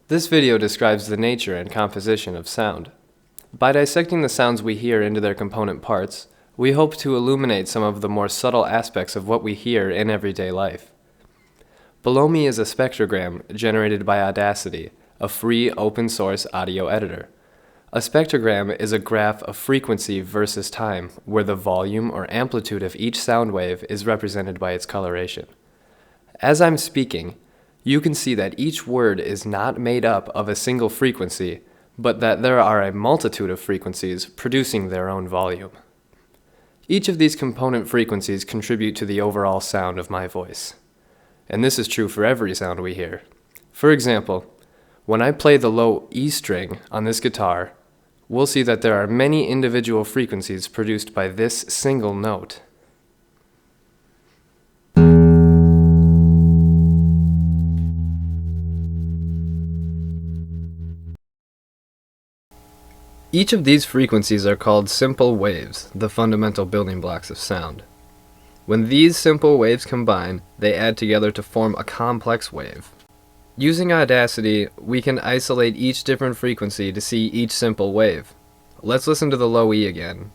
This video describes the nature and composition of sound. By dissecting the sounds we hear into their component parts, we hope to illuminate some of the more subtle aspects of what we hear in everyday life. Below me is a spectrogram generated by Audacity, a free open-source audio editor. A spectrogram is a graph of frequency versus time, where the volume or amplitude of each sound wave is represented by its coloration. As I'm speaking, you can see that each word is not made up of a single frequency, but that there are a multitude of frequencies producing their own volume. Each of these component frequencies contribute to the overall sound of my voice. And this is true for every sound we hear. For example, when I play the low E string on this guitar, we'll see that there are many individual frequencies produced by this single note. Each of these frequencies are called simple waves, the fundamental building blocks of sound. When these simple waves combine, they add together to form a complex wave. Using Audacity, we can isolate each different frequency to see each simple wave. Let's listen to the low E again.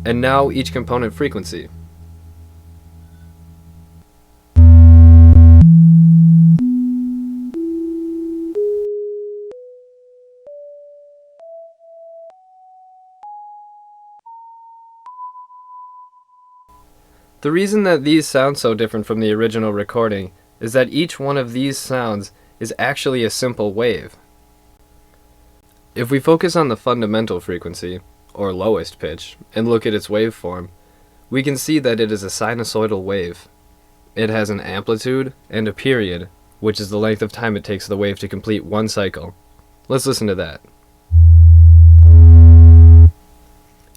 And now each component frequency. The reason that these sound so different from the original recording is that each one of these sounds is actually a simple wave. If we focus on the fundamental frequency, or lowest pitch, and look at its waveform, we can see that it is a sinusoidal wave. It has an amplitude and a period, which is the length of time it takes the wave to complete one cycle. Let's listen to that.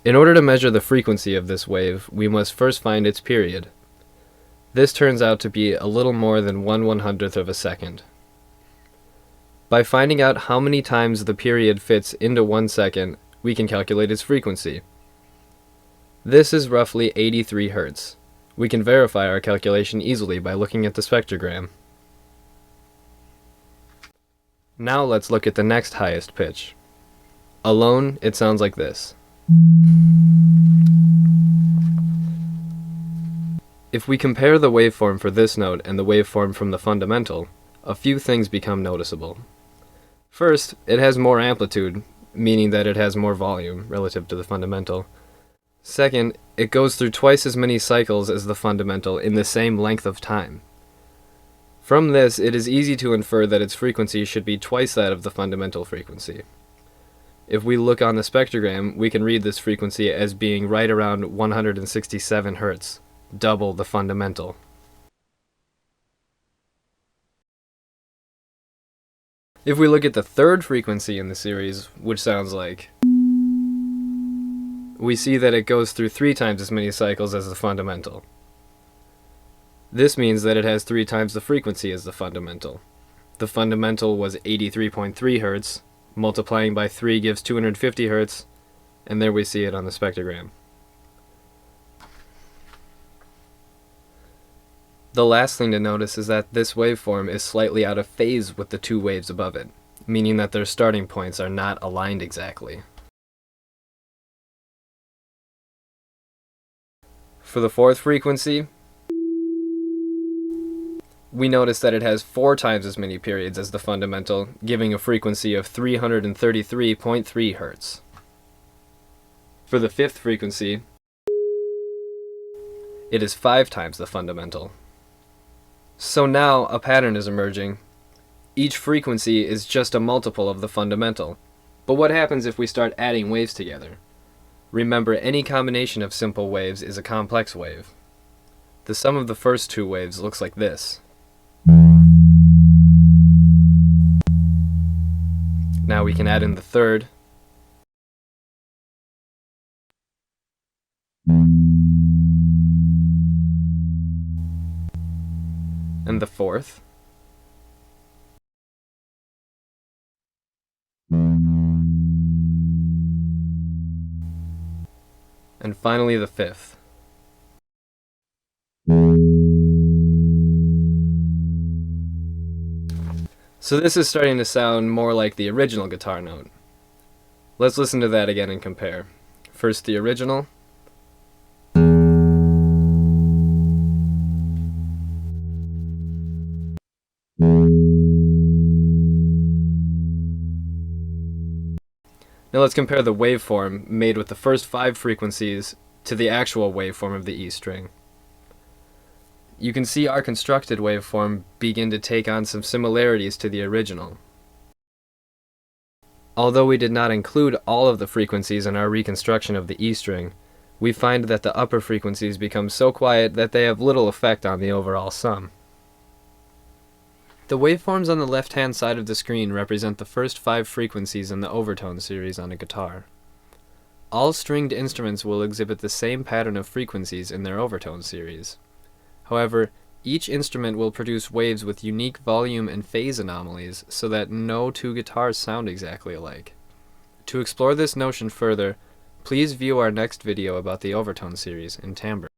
In order to measure the frequency of this wave, we must first find its period. This turns out to be a little more than 1/100th of a second. By finding out how many times the period fits into 1 second, we can calculate its frequency. This is roughly 83 Hz. We can verify our calculation easily by looking at the spectrogram. Now let's look at the next highest pitch. Alone, it sounds like this. If we compare the waveform for this note and the waveform from the fundamental, a few things become noticeable. First, it has more amplitude, meaning that it has more volume relative to the fundamental. Second, it goes through twice as many cycles as the fundamental in the same length of time. From this, it is easy to infer that its frequency should be twice that of the fundamental frequency. If we look on the spectrogram, we can read this frequency as being right around 167 Hz, double the fundamental. If we look at the third frequency in the series, which sounds like, we see that it goes through 3 times as many cycles as the fundamental. This means that it has 3 times the frequency as the fundamental. The fundamental was 83.3 Hz, multiplying by 3 gives 250 Hz, and there we see it on the spectrogram. The last thing to notice is that this waveform is slightly out of phase with the 2 waves above it, meaning that their starting points are not aligned exactly. For the fourth frequency, we notice that it has 4 times as many periods as the fundamental, giving a frequency of 333.3 Hz. For the fifth frequency, it is 5 times the fundamental. So now a pattern is emerging. Each frequency is just a multiple of the fundamental. But what happens if we start adding waves together? Remember, any combination of simple waves is a complex wave. The sum of the first 2 waves looks like this. Now we can add in the third. And the fourth. And finally the fifth. So this is starting to sound more like the original guitar note. Let's listen to that again and compare. First the original. Now let's compare the waveform made with the first 5 frequencies to the actual waveform of the E string. You can see our constructed waveform begin to take on some similarities to the original. Although we did not include all of the frequencies in our reconstruction of the E string, we find that the upper frequencies become so quiet that they have little effect on the overall sum. The waveforms on the left-hand side of the screen represent the first 5 frequencies in the overtone series on a guitar. All stringed instruments will exhibit the same pattern of frequencies in their overtone series. However, each instrument will produce waves with unique volume and phase anomalies so that no 2 guitars sound exactly alike. To explore this notion further, please view our next video about the overtone series in timbre.